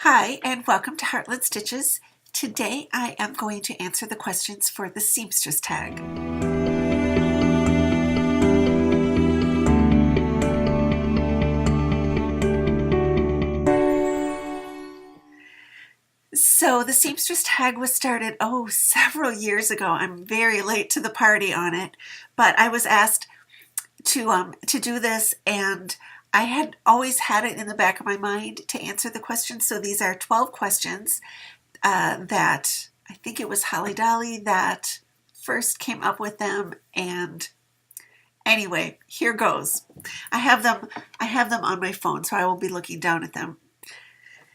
Hi, and welcome to Heartland Stitches. Today I am going to answer the questions for the Seamstress Tag. So the Seamstress Tag was started, several years ago. I'm very late to the party on it, but I was asked to do this, and I had always had it in the back of my mind to answer the questions. So these are 12 questions that I think it was Holly Dolly that first came up with them. And anyway, here goes. I have them on my phone, so I will be looking down at them.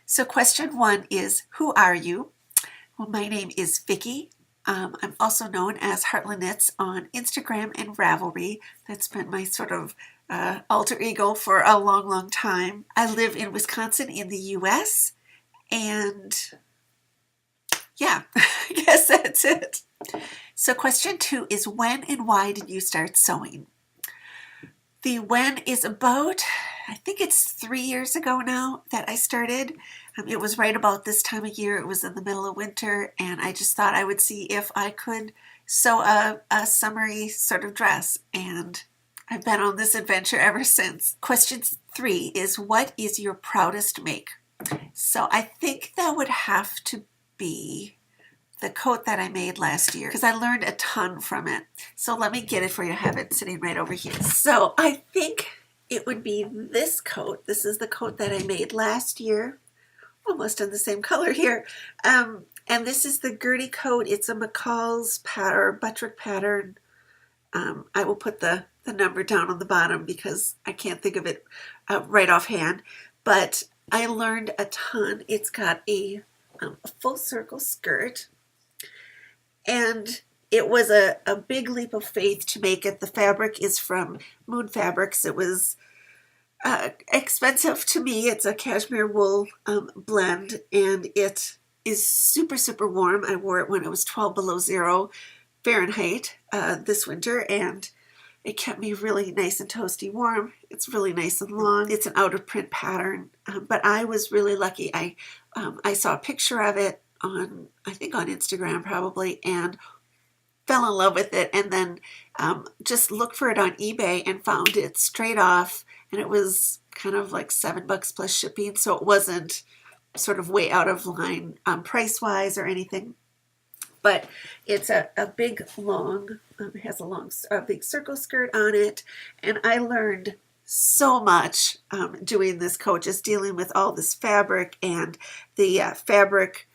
So question 1 is, who are you? Well, my name is Vicki. I'm also known as Heartland Knits on Instagram and Ravelry. That's been my sort of alter ego for a long time. I live in Wisconsin in the US, and yeah, I guess that's it. So question 2 is, when and why did you start sewing? The when is about, I think it's 3 years ago now that I started. It was right about this time of year. It was in the middle of winter, and I just thought I would see if I could sew a summery sort of dress, and I've been on this adventure ever since. Question 3 is, what is your proudest make? So I think that would have to be the coat that I made last year, because I learned a ton from it. So let me get it for you. I have it sitting right over here. So I think it would be this coat. This is the coat that I made last year, almost in the same color here. And this is the Gertie coat. It's a McCall's pattern, Buttrick pattern. I will put the number down on the bottom because I can't think of it right offhand. But I learned a ton. It's got a full circle skirt, and it was a big leap of faith to make it. The fabric is from Moon Fabrics. It was expensive to me. It's a cashmere wool blend, and it is super warm. I wore it when it was 12 below zero Fahrenheit this winter, and it kept me really nice and toasty warm. It's really nice and long. It's an out of print pattern, but I was really lucky. I saw a picture of it on, I think on Instagram probably, and fell in love with it, and then just looked for it on eBay and found it straight off, and it was kind of like $7 plus shipping, so it wasn't sort of way out of line price-wise or anything. But it's a big long, it has a big circle skirt on it, and I learned so much doing this coat, just dealing with all this fabric, and the fabric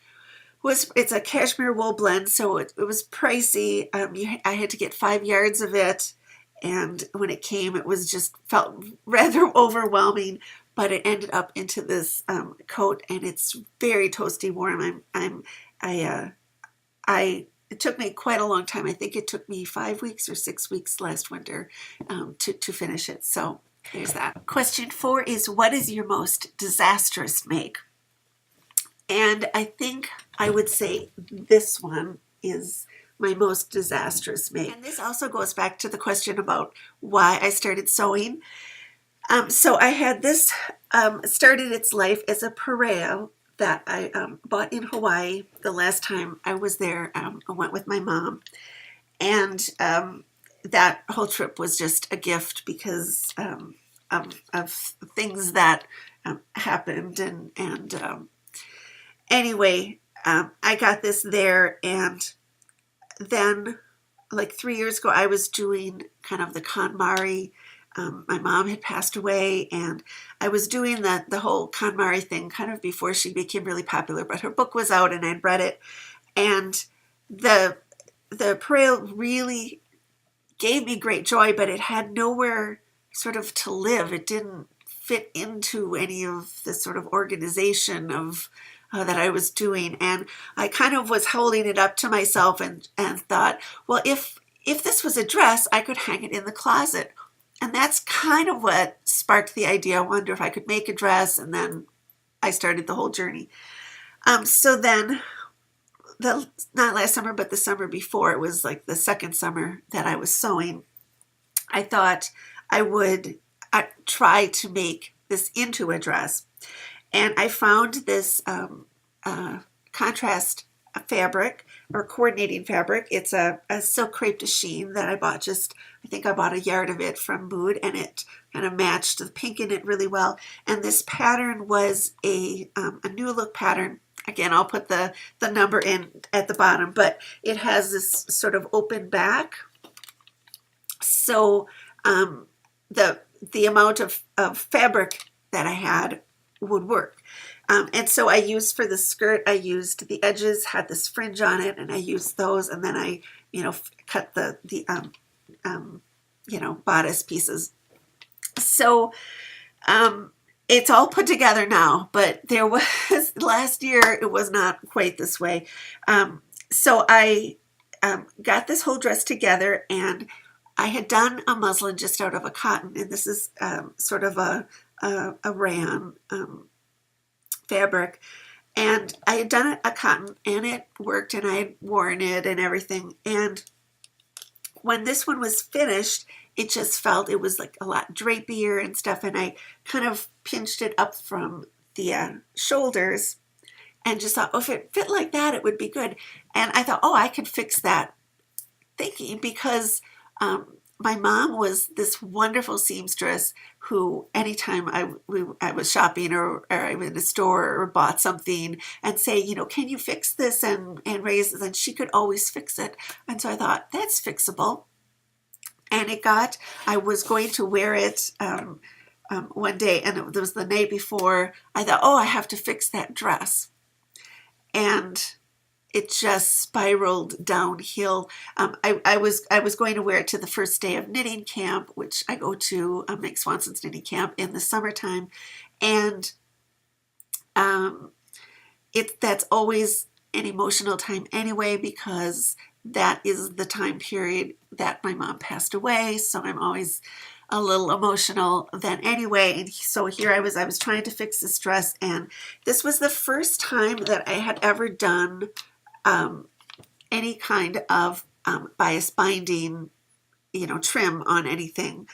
it's a cashmere wool blend, so it was pricey. I had to get 5 yards of it, and when it came, it was just felt rather overwhelming, but it ended up into this coat, and it's very toasty warm. It took me quite a long time. I think it took me 5 weeks or 6 weeks last winter to finish it. So there's that. Question 4 is, what is your most disastrous make? And I think I would say this one is my most disastrous make. And this also goes back to the question about why I started sewing. So I had this started its life as a pareo that I bought in Hawaii the last time I was there. I went with my mom, and that whole trip was just a gift because of things that happened, and anyway, I got this there, and then like 3 years ago, I was doing kind of the KonMari. My mom had passed away, and I was doing the whole KonMari thing kind of before she became really popular, but her book was out and I'd read it, and the pareo really gave me great joy, but it had nowhere sort of to live. It didn't fit into any of the sort of organization of that I was doing, and I kind of was holding it up to myself and thought, well, if this was a dress, I could hang it in the closet. And that's kind of what sparked the idea. I wonder if I could make a dress, and then I started the whole journey. So then, not last summer, but the summer before, it was like the second summer that I was sewing, I thought I would try to make this into a dress. and I found this contrast fabric or coordinating fabric. It's a silk crepe de chine that I bought I think I bought a yard of it from Mood, and it kind of matched the pink in it really well. And this pattern was a new look pattern. Again, I'll put the number in at the bottom, but it has this sort of open back. So the amount of fabric that I had would work. And so I used for the skirt, I used the edges, had this fringe on it, and I used those, and then I, cut the bodice pieces. So it's all put together now, but there was, last year, it was not quite this way. So I got this whole dress together, and I had done a muslin just out of a cotton, and this is sort of a rayon fabric, and I had done a cotton, and it worked, and I had worn it and everything. And when this one was finished, it just felt it was like a lot drapier and stuff, and I kind of pinched it up from the shoulders and just thought, oh, if it fit like that, it would be good. And I thought, oh, I could fix that, thinking because my mom was this wonderful seamstress who anytime I was shopping or I was in a store or bought something and say, can you fix this and raise it, and she could always fix it. And so I thought, that's fixable. And I was going to wear it one day, and it was the night before. I thought, oh, I have to fix that dress. And it just spiraled downhill. I was going to wear it to the first day of knitting camp, which I go to, Meg Swanson's knitting camp in the summertime, and that's always an emotional time anyway, because that is the time period that my mom passed away. So I'm always a little emotional then anyway. And so here I was trying to fix this dress, and this was the first time that I had ever done any kind of bias binding, trim on anything.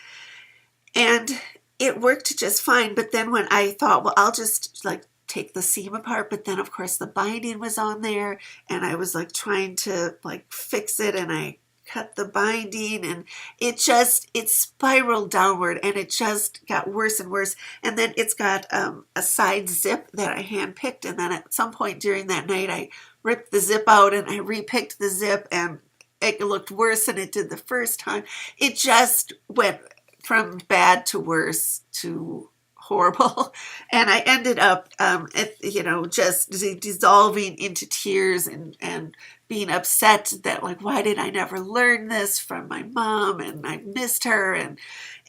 And it worked just fine. But then when I thought, well, I'll just take the seam apart, but then of course the binding was on there, and I was trying to fix it, and I cut the binding, and it spiraled downward, and it just got worse and worse. And then it's got a side zip that I hand picked, and then at some point during that night I ripped the zip out and I repicked the zip, and it looked worse than it did the first time. It just went from bad to worse to horrible, and I ended up just dissolving into tears and being upset that why did I never learn this from my mom, and I missed her, and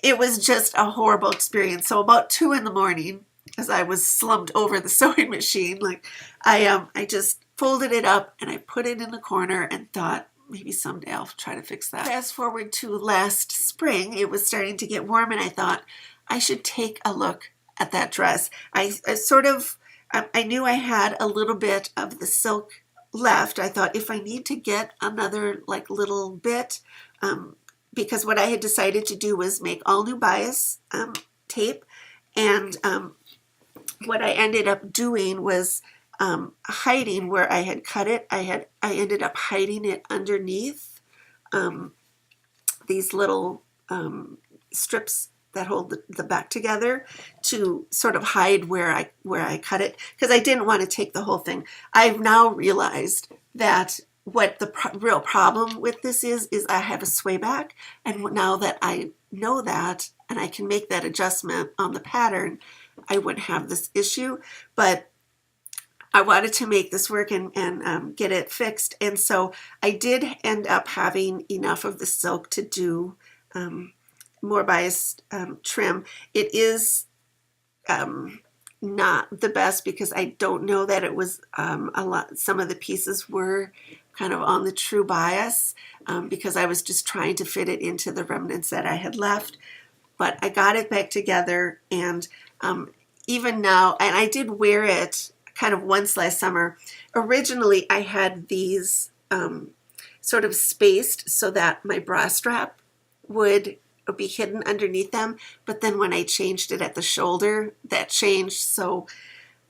it was just a horrible experience. So about 2 a.m, as I was slumped over the sewing machine, I just folded it up and I put it in the corner and thought, maybe someday I'll try to fix that. Fast forward to last spring, it was starting to get warm, and I thought I should take a look at that dress. I knew I had a little bit of the silk left. I thought, if I need to get another little bit, because what I had decided to do was make all new bias tape, and what I ended up doing was hiding where I had cut it. I ended up hiding it underneath these little strips that hold the back together, to sort of hide where I cut it, because I didn't want to take the whole thing. I've now realized that what the real problem with this is I have a sway back, and now that I know that and I can make that adjustment on the pattern, I wouldn't have this issue. But I wanted to make this work and get it fixed, and so I did end up having enough of the silk to do more biased trim. It is not the best, because I don't know that it was a lot. Some of the pieces were kind of on the true bias, because I was just trying to fit it into the remnants that I had left. But I got it back together, and even now, and I did wear it kind of once last summer. Originally, I had these sort of spaced so that my bra strap would be hidden underneath them, but then when I changed it at the shoulder, that changed. So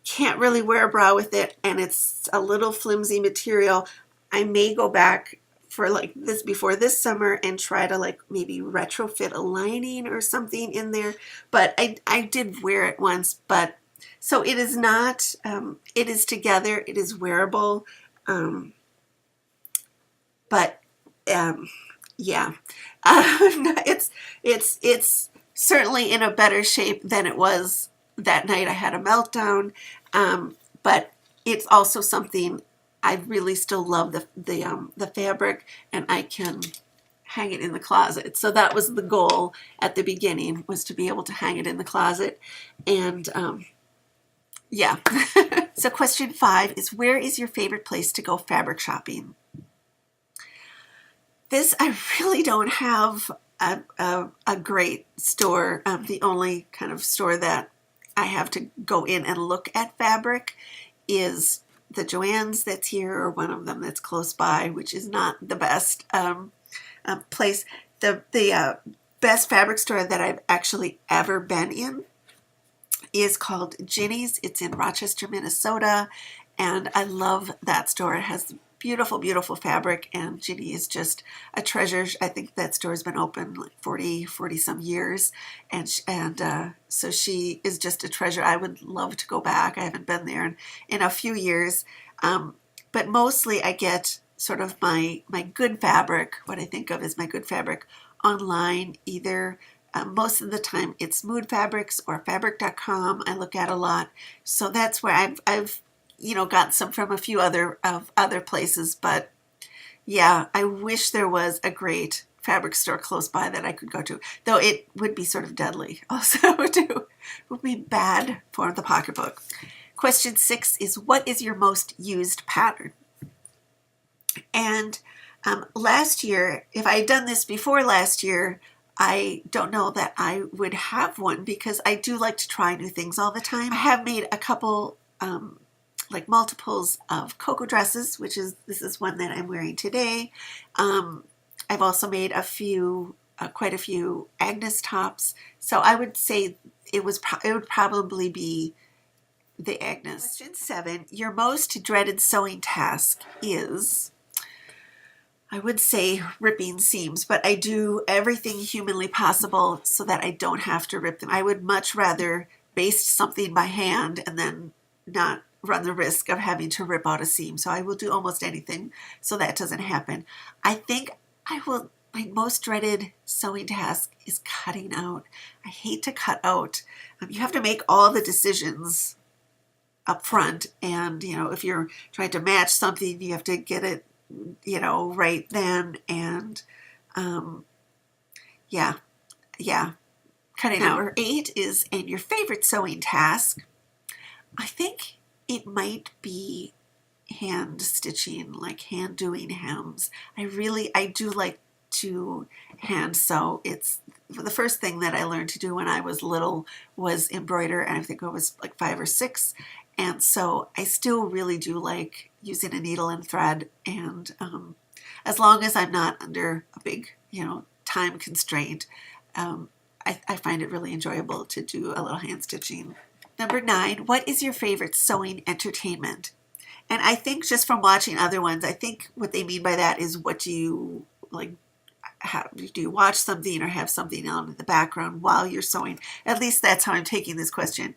can't really wear a bra with it, and it's a little flimsy material. I may go back for like this before this summer and try to like maybe retrofit a lining or something in there. But I did wear it once, but so it is not, it is together, it is wearable, but yeah, it's certainly in a better shape than it was that night I had a meltdown, but it's also something I really still love the fabric, and I can hang it in the closet. So that was the goal at the beginning, was to be able to hang it in the closet, and yeah. So question 5 is, where is your favorite place to go fabric shopping? This, I really don't have a great store. The only kind of store that I have to go in and look at fabric is the Joann's that's here, or one of them that's close by, which is not the best place. The best fabric store that I've actually ever been in is called Ginny's. It's in Rochester, Minnesota, and I love that store. It has beautiful, beautiful fabric, and Ginny is just a treasure. I think that store has been open like 40 some years, and so she is just a treasure. I would love to go back. I haven't been there in a few years, but mostly I get sort of my good fabric, what I think of as my good fabric, online. Either most of the time it's Mood Fabrics or fabric.com. I look at a lot, so that's where I've got some from a few other places. But yeah, I wish there was a great fabric store close by that I could go to, though it would be sort of deadly also too. It would be bad for the pocketbook. Question 6 is, what is your most used pattern? And last year, if I had done this before last year, I don't know that I would have one, because I do like to try new things all the time. I have made a couple like multiples of cocoa dresses, this is one that I'm wearing today. I've also made quite a few Agnes tops. So I would say it would probably be the Agnes. Question 7, your most dreaded sewing task is, I would say ripping seams, but I do everything humanly possible so that I don't have to rip them. I would much rather baste something by hand and then not run the risk of having to rip out a seam. So I will do almost anything so that doesn't happen. I think my most dreaded sewing task is cutting out. I hate to cut out. You have to make all the decisions up front, and if you're trying to match something, you have to get it right then, and yeah, cutting out. Number 8 is, and your favorite sewing task. I think it might be hand stitching, like hand doing hems. I do like to hand sew. It's the first thing that I learned to do when I was little was embroider, and I think I was like 5 or 6. And so I still really do like using a needle and thread, and as long as I'm not under a big, time constraint, I find it really enjoyable to do a little hand stitching. Number 9, what is your favorite sewing entertainment? And I think just from watching other ones, I think what they mean by that is, what do you like? Do you watch something or have something on in the background while you're sewing? At least that's how I'm taking this question.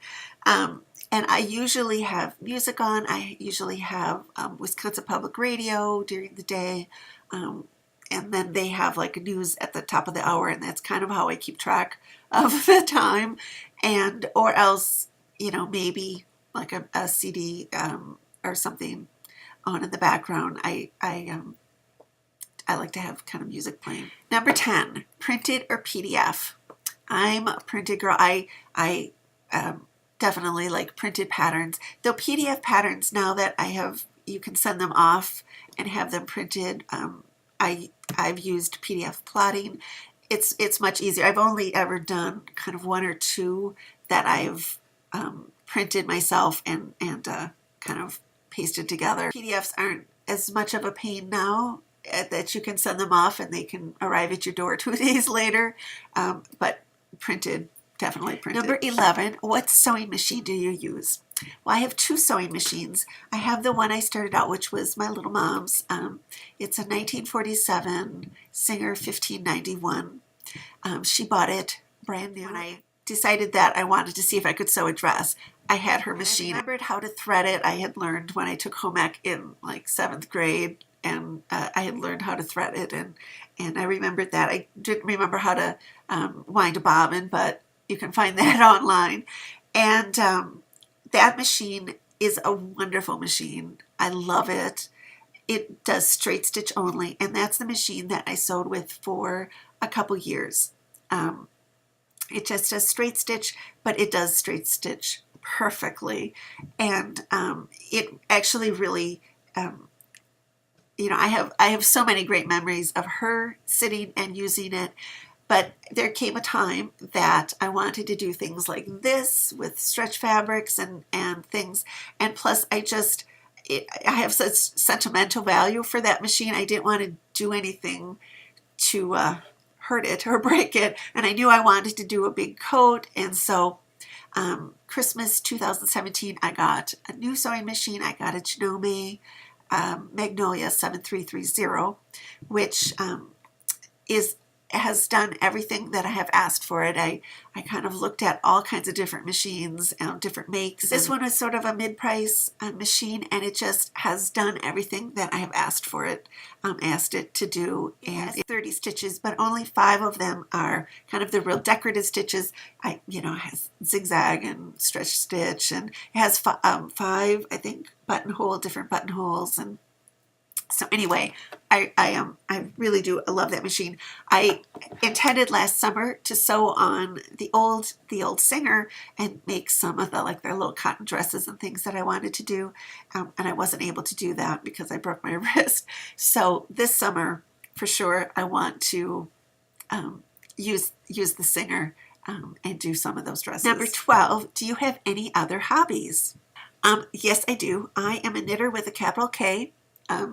And I usually have music on. I usually have Wisconsin Public Radio during the day. And then they have like news at the top of the hour, and that's kind of how I keep track of the time. And or else, maybe like a CD or something on in the background. I like to have kind of music playing. Number 10, printed or PDF? I'm a printed girl. I definitely like printed patterns. Though PDF patterns, now that you can send them off and have them printed. I've used PDF plotting. It's much easier. I've only ever done kind of 1 or 2 that I've printed myself and kind of pasted together. PDFs aren't as much of a pain now that you can send them off and they can arrive at your door 2 days later. But printed, definitely printed. Number 11, what sewing machine do you use? well, I have two sewing machines. I have the one I started out, which was my little mom's. It's a 1947 Singer 1591. She bought it brand new. When I decided that I wanted to see if I could sew a dress, I had her machine. I remembered how to thread it. I had learned when I took home ec in like 7th grade, and I had learned how to thread it, and I remembered that. I didn't remember how to wind a bobbin, but you can find that online. And that machine is a wonderful machine. I love it. It does straight stitch only, and that's the machine that I sewed with for a couple years. It just does straight stitch, but it does straight stitch perfectly, and it actually really, I have so many great memories of her sitting and using it. But there came a time that I wanted to do things like this with stretch fabrics and things. And plus, I have such sentimental value for that machine. I didn't want to do anything to hurt it or break it. And I knew I wanted to do a big coat. And so Christmas 2017, I got a new sewing machine. I got a Janome Magnolia 7330, which has done everything that I have asked for it. I kind of looked at all kinds of different machines, different makes. This one is sort of a mid-price machine, and it just has done everything that I have asked for it, asked it to do. And it's 30 stitches, but only 5 of them are kind of the real decorative stitches. It has zigzag and stretch stitch, and it has 5, I think, different buttonholes. And so anyway, I really do love that machine. I intended last summer to sew on the old Singer and make some of their little cotton dresses and things that I wanted to do, and I wasn't able to do that because I broke my wrist. So this summer, for sure, I want to use the Singer and do some of those dresses. Number 12. Do you have any other hobbies? Yes, I do. I am a knitter with a capital K.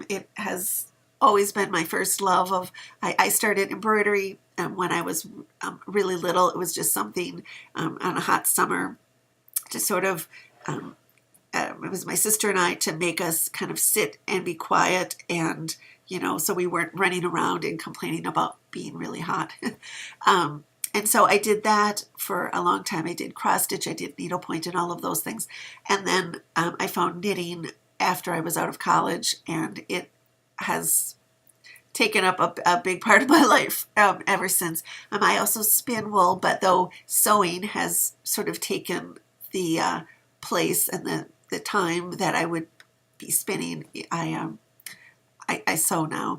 It has always been my first love. I started embroidery when I was really little. It was just something on a hot summer to sort of, it was my sister and I, to make us kind of sit and be quiet, and so we weren't running around and complaining about being really hot. And so I did that for a long time. I did cross stitch, I did needlepoint, and all of those things. And then I found knitting after I was out of college, and it has taken up a big part of my life ever since. I also spin wool, but though sewing has sort of taken the place and the time that I would be spinning, I sew now.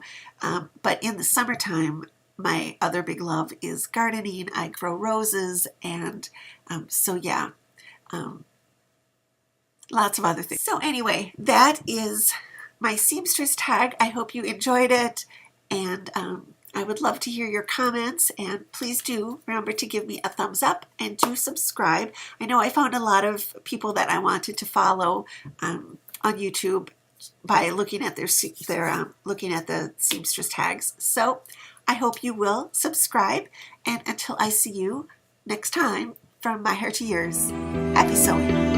But in the summertime, my other big love is gardening. I grow roses, and so yeah. Lots of other things. So anyway, that is my seamstress tag. I hope you enjoyed it, and I would love to hear your comments, and please do remember to give me a thumbs up and do subscribe. I know I found a lot of people that I wanted to follow on YouTube by looking at looking at the seamstress tags. So I hope you will subscribe, and until I see you next time, from my heart to yours, happy sewing.